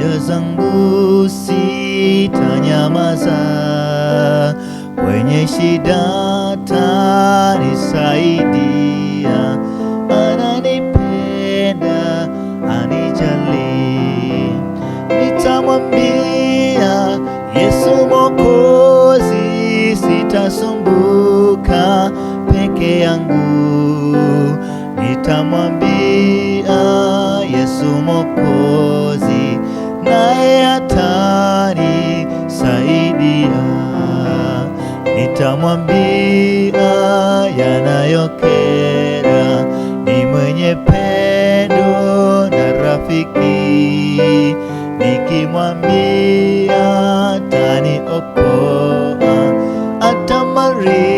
Shida zangu sitanyamaza, kwenye shida atanisaidia. Ananipenda, anijali, nitamwambia Yesu Mwokozi, sitasumbuka peke yangu. Nitamwambia Yesu Mwokozi, naye atanisaidia. Nitamwambia yanayokera, ni mwenye pendo na rafiki. Nikimwambia ataniokoa, atamaria